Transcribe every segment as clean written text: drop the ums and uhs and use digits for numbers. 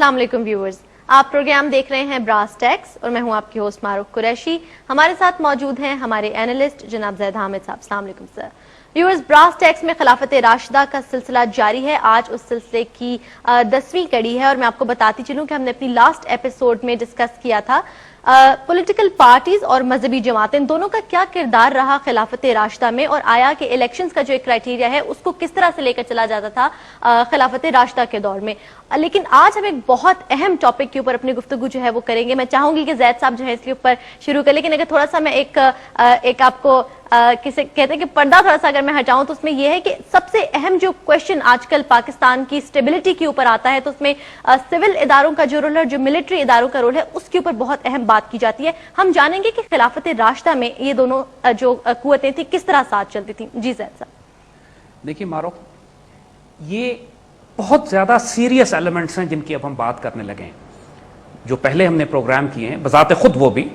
अस्सलाम वालेकुम व्यूअर्स, आप प्रोग्राम देख रहे हैं ब्रास टैक्स और मैं हूं आपकी होस्ट मारूफ कुरैशी। हमारे साथ मौजूद हैं हमारे एनालिस्ट जनाब ज़ैद हामिद साहब। अस्सलाम वालेकुम सर। व्यूअर्स, ब्रास टैक्स में खिलाफत राशिदा का सिलसिला जारी है। आज उस सिलसिले की 10वीं कड़ी है और मैं आपको बताती चलूं कि हमने अपनी लास्ट एपिसोड में डिस्कस किया था पॉलिटिकल पार्टीज और मजहबी जमातें दोनों का क्या किरदार रहा खिलाफत राशिदा में, और आया कि इलेक्शंस का जो एक क्राइटेरिया है उसको किस तरह से लेकर चला जाता था खिलाफत राशिदा के दौर में। लेकिन आज हम एक बहुत अहम टॉपिक के ऊपर अपनी गुफ्तगू जो है वो करेंगे। मैं चाहूंगी कि ज़ैद साहब जो है इसके ऊपर शुरू करें, लेकिन अगर थोड़ा सा मैं एक आपको किसे कहते हैं कि पर्दा थोड़ा सा अगर मैं हटाऊं तो उसमें यह है कि सबसे अहम जो क्वेश्चन आजकल पाकिस्तान की स्टेबिलिटी के ऊपर आता है तो उसमें सिविल इदारों का जो रोल है, जो मिलिट्री इदारों का रोल है, उसके ऊपर बहुत अहम बात की जाती है। हम जानेंगे कि खिलाफत राशिदा में ये दोनों जो कुव्वतें थी किस तरह साथ चलती थी। जी ज़ैद साहब। देखिए मारो, ये बहुत ज्यादा सीरियस एलिमेंट्स हैं जिनकी अब हम बात करने लगे हैं, जो पहले हमने प्रोग्राम किए हैं बजाते खुद वो भी,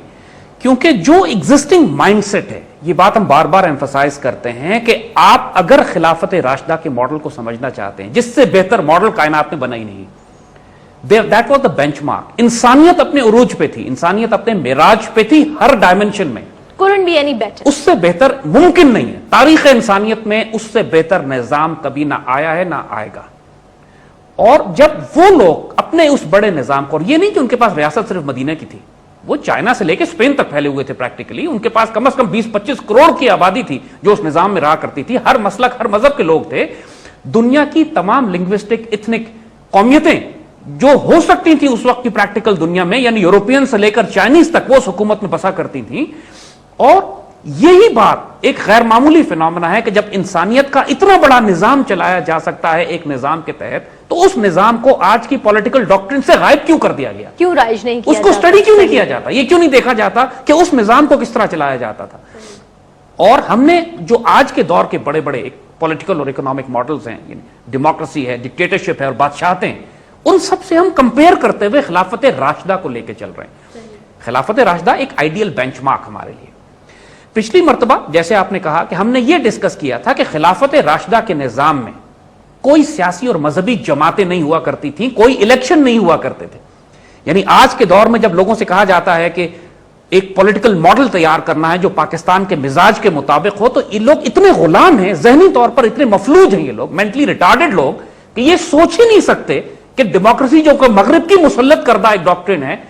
क्योंकि जो एग्जिस्टिंग माइंडसेट है, ये बात हम बार बार एम्फसाइज करते हैं कि आप अगर खिलाफत राशिदा के मॉडल को समझना चाहते हैं, जिससे बेहतर मॉडल कायनात ने बना ही नहीं, दैट वाज द बेंचमार्क। इंसानियत अपने उरूज पे थी, इंसानियत अपने मिराज पे थी हर डायमेंशन में, couldn't be any better। उससे बेहतर मुमकिन नहीं है। तारीख इंसानियत में उससे बेहतर निजाम कभी ना आया है ना आएगा। और जब वो लोग अपने उस बड़े निजाम को, और ये नहीं कि उनके पास रियासत सिर्फ मदीना की थी, वो चाइना से लेकर स्पेन तक फैले हुए थे प्रैक्टिकली, उनके पास कम से कम 20-25 करोड़ की आबादी थी जो उस निजाम में रहा करती थी, हर मसलक हर मजहब के लोग थे। दुनिया की तमाम लिंग्विस्टिक इथनिक कौमियतें जो हो सकती थी उस वक्त की प्रैक्टिकल दुनिया में, यानी यूरोपियन से लेकर चाइनीज तक, वो उस हुकूमत में बसा करती थी। और यही बात एक गैर मामूली फिनोमेना है कि जब इंसानियत का इतना बड़ा निजाम चलाया जा सकता है एक निजाम के तहत, तो उस निजाम को आज की पॉलिटिकल डॉक्ट्रिन से गायब क्यों कर दिया गया? क्यों राइज नहीं किया उसको स्टडी क्यों नहीं किया जाता? ये क्यों नहीं देखा जाता कि उस निजाम को किस तरह चलाया जाता था? और हमने जो आज के दौर के बड़े बड़े पॉलिटिकल और इकोनॉमिक मॉडल्स हैं, डेमोक्रेसी है, डिक्टेटरशिप है और बादशाहतें, उन सब से हम कंपेयर करते हुए खिलाफत राशिदा को लेकर चल रहे हैं। खिलाफत राशिदा एक आइडियल बेंचमार्क हमारे लिए। पिछली मर्तबा जैसे आपने कहा कि हमने ये डिस्कस किया था कि खिलाफत राशिदा के निजाम में कोई सियासी और मजहबी जमातें नहीं हुआ करती थी, कोई इलेक्शन नहीं हुआ करते थे। यानी आज के दौर में जब लोगों से कहा जाता है कि एक पॉलिटिकल मॉडल तैयार करना है जो पाकिस्तान के मिजाज के मुताबिक हो, तो ये लोग इतने गुलाम हैं, जहनी तौर पर इतने मफलूज हैं ये लोग, मेंटली रिटार्डेड लोग, कि ये सोच ही नहीं सकते कि डेमोक्रेसी जो मगरिब की मुसल्लत करदा एक डॉक्ट्रिन है,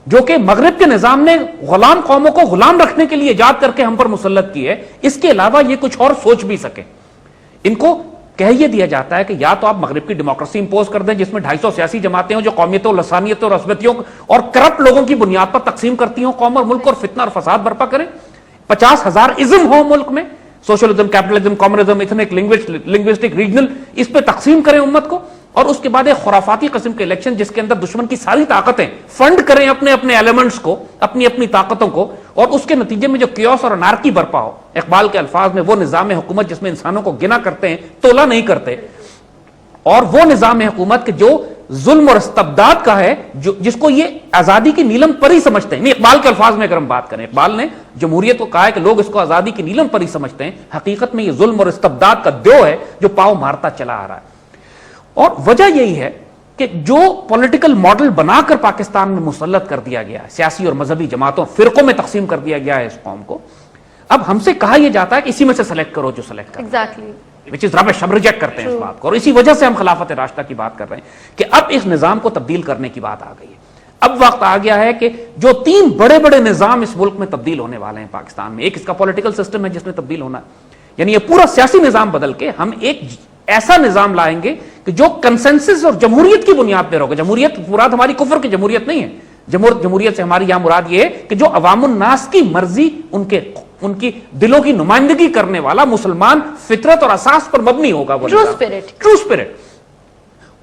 जो कि मगरिब के निजाम ने गुलाम कौमों को गुलाम रखने के लिए ईजाद करके हम पर मुसल्लत की है, इसके अलावा ये कुछ और सोच भी सके। इनको कह यह दिया जाता है कि या तो आप मगरिब की डेमोक्रेसी इंपोज कर दें जिसमें 250 सियासी जमातें हो जो कौमियतों, लसानियतों और अजमतियों और करप्ट लोगों की बुनियाद पर तकसीम करती हो कौम और मुल्क, और फितना और फसाद बर्पा करें। 50,000 इज्म हो मुल्क में, socialism, capitalism, communism, ethnic, linguistic, regional, इस पे तकसीम करें उम्मत को, और उसके बाद एक खुराफाती किस्म के इलेक्शन जिसके अंदर दुश्मन की सारी ताकतें फंड करें अपने अपने एलिमेंट्स को, अपनी अपनी ताकतों को, और उसके नतीजे में जो कियोस और अनार्की बर्पा हो। इकबाल के अल्फाज में वो निजाम हुकूमत जिसमें इंसानों को गिना करते हैं, तोला नहीं करते, और वो निजाम हुकूमत के जो जुल्म और इस्तबदाद का है, जो जिसको ये आजादी की नीलम परी समझते हैं। इकबाल के अल्फाज में अगर हम बात करें, इकबाल ने जमहूरियत को कहा है कि लोग इसको आजादी की नीलम परी समझते हैं, हकीकत में ये जुल्म और इस्तबदाद का द्यो है जो पांव मारता चला आ रहा है। और वजह यही है कि जो पॉलिटिकल मॉडल बनाकर पाकिस्तान में मुसल्लत कर दिया गया है, सियासी और मजहबी जमातों, फिरकों में तकसीम कर दिया गया है इस कौम को, अब हमसे कहा यह जाता है कि इसी में से सेलेक्ट करो जो सेलेक्ट करो। Exactly, which is rubbish. हम रिजेक्ट करते हैं इस बात को, और इसी वजह से हम खिलाफत राशिदा की बात कर रहे हैं कि अब इस निजाम को तब्दील करने की बात आ गई है। अब वक्त आ गया है कि जो 3 बड़े बड़े निजाम इस मुल्क में तब्दील होने वाले हैं पाकिस्तान में, एक इसका पॉलिटिकल सिस्टम है जिसने तब्दील होना है, यानी ये पूरा सियासी निजाम बदल के हम एक ऐसा निजाम लाएंगे कि जो कंसेंसस और जमहूरियत की बुनियाद पर होगा। जमहूरियत मुराद हमारी कुफर की जमहूरियत नहीं है, जमहूरियत से हमारी यहां मुराद ये है कि जो अवामुन नास की मर्जी, उनकी दिलों की नुमाइंदगी करने वाला मुसलमान फितरत और असास पर मबनी होगा, वो ट्रू स्पिरिट।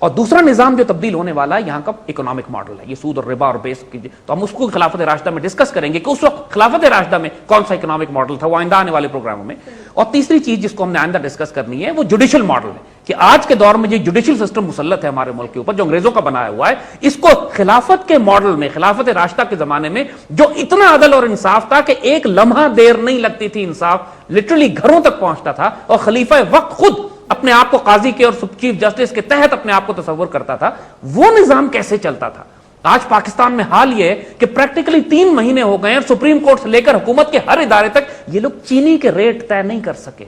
और दूसरा निजाम जो तब्दील होने वाला है यहां का इकोनॉमिक मॉडल है, ये सूद और रिबा और बेस की, तो हम उसको खिलाफत राशिदा में डिस्कस करेंगे कि उस वक्त खिलाफत राशिदा में कौन सा इकोनॉमिक मॉडल था, वो आइंदा आने वाले प्रोग्रामों में। और तीसरी चीज जिसको हमने आइंदा डिस्कस करनी है वो जुडिशियल मॉडल है, कि आज के दौर में जो जुडिशियल सिस्टम मुसल्लत है हमारे मुल्क के ऊपर, जो अंग्रेजों का बनाया हुआ है, इसको खिलाफत के मॉडल में, खिलाफत राशिदा के जमाने में जो इतना अदल और इंसाफ था कि एक लम्हा देर नहीं लगती थी, इंसाफ लिटरली घरों तक पहुंचता था, और खलीफा वक्त खुद اپنے آپ کو قاضی کے اور چیف جسٹس کے تحت اپنے آپ کو تصور کرتا تھا، وہ نظام کیسے چلتا تھا؟ آج پاکستان میں حال یہ ہے کہ پریکٹیکلی 3 مہینے ہو گئے اور سپریم کورٹ سے لے کر حکومت کے ہر ادارے تک یہ لوگ چینی کے ریٹ طے نہیں کر سکے.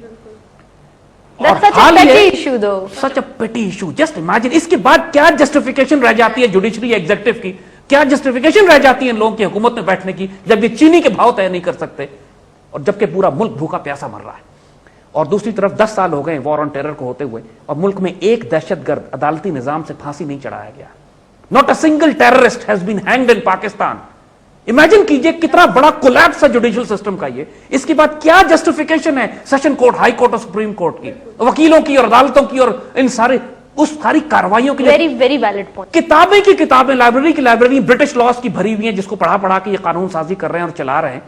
That's such a petty issue though. Such a petty issue. Just imagine. اس کے بعد کیا جسٹیفیکیشن رہ جاتی ہے جوڈیشری ایگزیکٹو کی، کیا جسٹیفیکیشن رہ جاتی ہے ان لوگوں کی حکومت میں بیٹھنے کی جب یہ چینی کے بھاؤ طے نہیں کر سکتے اور جبکہ پورا ملک بھوکا پیاسا مر رہا ہے. اور دوسری طرف 10 سال ہو گئے وار آن ٹیرر کو ہوتے ہوئے اور ملک میں ایک دہشت گرد عدالتی نظام سے پھانسی نہیں چڑھایا گیا. Not a single terrorist has been hanged in Pakistan. Imagine کیجئے کتنا بڑا کولیپس ہے جوڈیشل سسٹم کا. یہ اس کے بعد کیا جسٹیفیکیشن ہے سیشن کورٹ، ہائی کورٹ اور سپریم کورٹ کی، وکیلوں کی اور عدالتوں کی اور ان سارے اس ساری کارروائیوں کی. Very valid point. کتابیں کی کتابیں، لائبریری کی لائبریری برٹش لاس کی بھری ہوئی ہیں جس کو پڑھا پڑھا کے یہ قانون سازی کر رہے ہیں اور چلا رہے ہیں.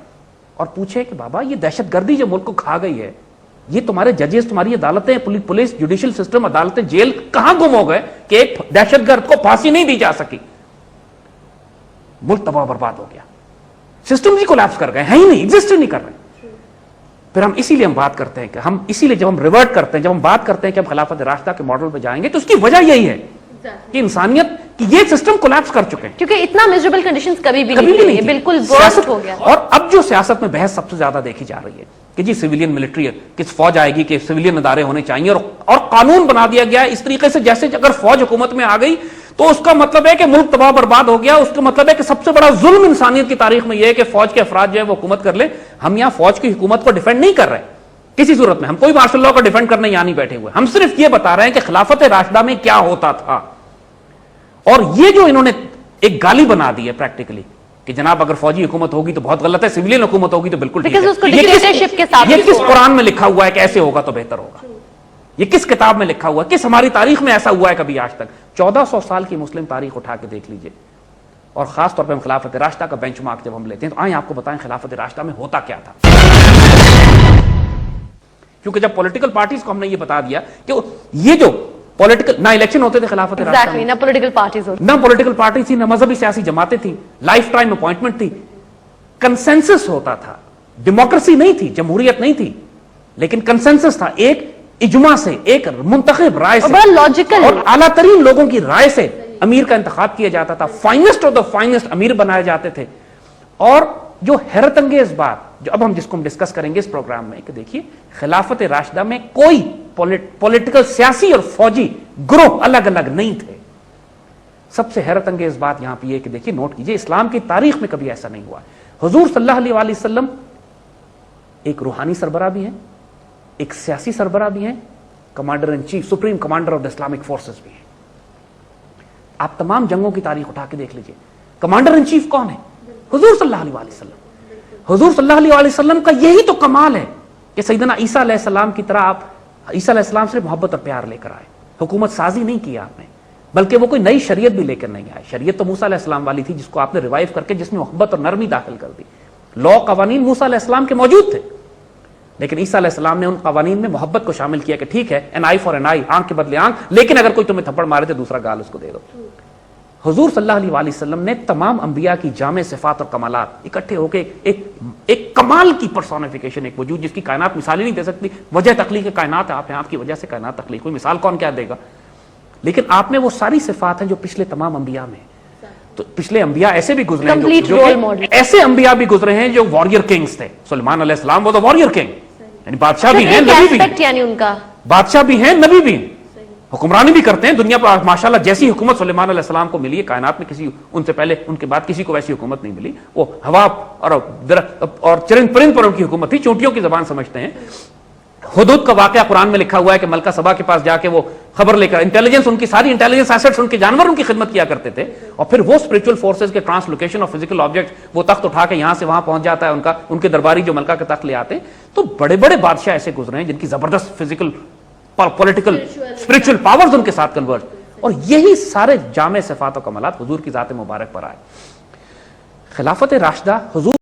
اور پوچھے کہ بابا یہ دہشت گردی جو ملک کو کھا گئی ہے، یہ تمہارے ججز، تمہاری عدالتیں، پولیس، جوڈیشل سسٹم، عدالتیں، جیل کہاں گم ہو گئے کہ ایک دہشت گرد کو پھانسی نہیں دی جا سکی؟ ملک تباہ برباد ہو گیا، سسٹم ہی کولیپس کر گئے، ہیں ہی نہیں، ایگزسٹ نہیں کر رہے. پھر اسی لیے ہم بات کرتے ہیں کہ اسی لیے جب ہم ریورٹ کرتے ہیں، جب ہم بات کرتے ہیں کہ ہم خلافت راشدہ کے ماڈل پہ جائیں گے تو اس کی وجہ یہی ہے کہ انسانیت کی یہ سسٹم کولیپس کر چکے ہیں، کیونکہ اتنا میزریبل کنڈیشنز کبھی بھی نہیں، بالکل ورسٹ ہو گیا. اور اب جو سیاست میں بحث سب سے زیادہ دیکھی جا رہی ہے کہ جی سویلین ملٹری کس فوج آئے گی، کہ سویلین ادارے ہونے چاہیے، اور قانون بنا دیا گیا ہے اس طریقے سے جیسے اگر فوج حکومت میں آ گئی تو اس کا مطلب ہے کہ ملک تباہ برباد ہو گیا. اس کا مطلب ہے کہ سب سے بڑا ظلم انسانیت کی تاریخ میں یہ ہے کہ فوج کے افراد جو ہے وہ حکومت کر لیں. ہم یہاں فوج کی حکومت کو ڈیفینڈ نہیں کر رہے کسی صورت میں، ہم کوئی مارشل لاء کو ڈیفینڈ کرنے یہاں نہیں بیٹھے ہوئے، ہم صرف یہ بتا رہے ہیں کہ خلافت راشدہ میں کیا ہوتا تھا. اور یہ جو انہوں نے ایک گالی بنا دی ہے پریکٹیکلی کہ جناب اگر فوجی حکومت ہوگی تو بہت غلط ہے، سویلین حکومت ہوگی تو بالکل ٹھیک ہے. یہ کس قرآن میں لکھا ہوا ہے کہ ایسے ہوگا تو بہتر ہوگا؟ یہ کس کتاب میں لکھا ہوا ہے؟ کس ہماری تاریخ میں ایسا ہوا ہے کبھی آج تک؟ 1400 سال کی مسلم تاریخ اٹھا کے دیکھ لیجئے، اور خاص طور پہ ہم خلافت راشدہ کا بینچ مارک جب ہم لیتے ہیں تو آئیں آپ کو بتائیں خلافت راشدہ میں ہوتا کیا تھا. کیونکہ جب پولیٹیکل پارٹیز کو ہم نے یہ بتا دیا کہ یہ جو پولیٹیکل، نہ الیکشن ہوتے تھے خلافت راشدہ میں، نہ پولیٹیکل پارٹیز ہوتی، نہ پولیٹیکل پارٹی تھی، نہ مذہبی سیاسی جماعتیں تھیں، لائف ٹائم اپوائنٹمنٹ تھی، کنسنسس ہوتا تھا. ڈیموکریسی نہیں تھی، جمہوریت نہیں تھی، لیکن کنسنسس تھا. ایک اجماع سے، ایک منتخب رائے سے، بڑا لاجیکل اور اعلیٰ ترین لوگوں کی رائے سے امیر کا انتخاب کیا جاتا تھا. فائنسٹ آف دا فائنسٹ امیر بنائے جاتے تھے. اور جو حیرت انگیز بات جو اب ہم جس کو ہم ڈسکس کریں گے اس پروگرام میں کہ دیکھیے خلافت راشدہ میں کوئی پولیٹیکل، سیاسی اور فوجی گروہ الگ الگ نہیں تھے. سب سے حیرت انگیز بات یہاں پہ یہ کہ دیکھیے نوٹ کیجئے اسلام کی تاریخ میں کبھی ایسا نہیں ہوا. حضور صلی اللہ علیہ وآلہ وسلم ایک روحانی سربراہ بھی ہیں، ایک سیاسی سربراہ بھی ہیں، commander in chief, supreme commander of the Islamic forces بھی ہیں. آپ تمام جنگوں کی تاریخ اٹھا کے دیکھ لیجئے، کمانڈر ان چیف کون ہے؟ حضور صلی اللہ علیہ وآلہ وسلم. حضور صلی اللہ علیہ وآلہ وسلم کا یہی تو کمال ہے کہ سیدنا عیسیٰ علیہ السلام کی طرح آپ عیسیٰ علیہ السلام سے محبت اور پیار لے کر آئے. حکومت سازی نہیں کی آپ نے، بلکہ وہ کوئی نئی شریعت بھی لے کر نہیں آئے. شریعت تو موسیٰ علیہ السلام والی تھی جس کو آپ نے ریوائیو کر کے جس میں محبت اور نرمی داخل کر دی. لا قوانین موسیٰ علیہ السلام کے موجود تھے، لیکن عیسیٰ علیہ السلام نے ان قوانین میں محبت کو شامل کیا کہ ٹھیک ہے این آئی فار این آئی، آنکھ کے بدلے آنکھ، لیکن اگر کوئی تمہیں تھپڑ مارے تو دوسرا گال اس کو دے دو. حضور صلی اللہ علیہ وآلہ وسلم نے تمام انبیاء کی جامع صفات اور کمالات اکٹھے ہو کے ایک کمال کی پرسونیفیکیشن، ایک وجود جس کی کائنات مثال ہی نہیں دے سکتی. وجہ تخلیق کائنات آپ ہیں، آپ کی وجہ سے کائنات تخلیق ہوئی، مثال کون کیا دے گا؟ لیکن آپ میں وہ ساری صفات ہیں جو پچھلے تمام انبیاء میں. تو پچھلے انبیاء ایسے بھی گزرے ہیں، ایسے انبیاء بھی گزرے ہیں جو واریر کنگز تھے. سلیمان علیہ السلام وہ تو واریر کنگ، یعنی بادشاہ بھی ہیں، نبی بھی ہیں، یعنی ان کا بادشاہ بھی ہیں، نبی بھی ہیں، حکمرانی بھی کرتے ہیں دنیا پر. ماشاءاللہ جیسی حکومت سلیمان علیہ السلام کو ملی ہے کائنات میں کسی ان سے پہلے ان کے بعد کسی کو ویسی حکومت نہیں ملی. وہ ہوا اور چرند پرند پر ان کی حکومت تھی، چونٹیوں کی زبان سمجھتے ہیں. حدود کا واقعہ قرآن میں لکھا ہوا ہے کہ ملکہ سبا کے پاس جا کے وہ خبر لے کر، انٹیلیجنس ان کی ساری انٹیلیجنس ایسٹس ان کے جانور ان کی خدمت کیا کرتے تھے، اور پھر وہ اسپرچل فورسز کے ٹرانسلوکیشن اور فزیکل آبجیکٹ وہ تخت اٹھا کے یہاں سے وہاں پہنچ جاتا ہے ان کے درباری جو ملکہ کا تخت لے آتے ہیں. تو بڑے بڑے بادشاہ ایسے گزرے ہیں جن کی زبردست physical political spiritual powers in کے ساتھ کنورٹ، اور یہی سارے جامع صفات و کمالات حضور کی ذات مبارک پر آئے. خلافت راشدہ حضور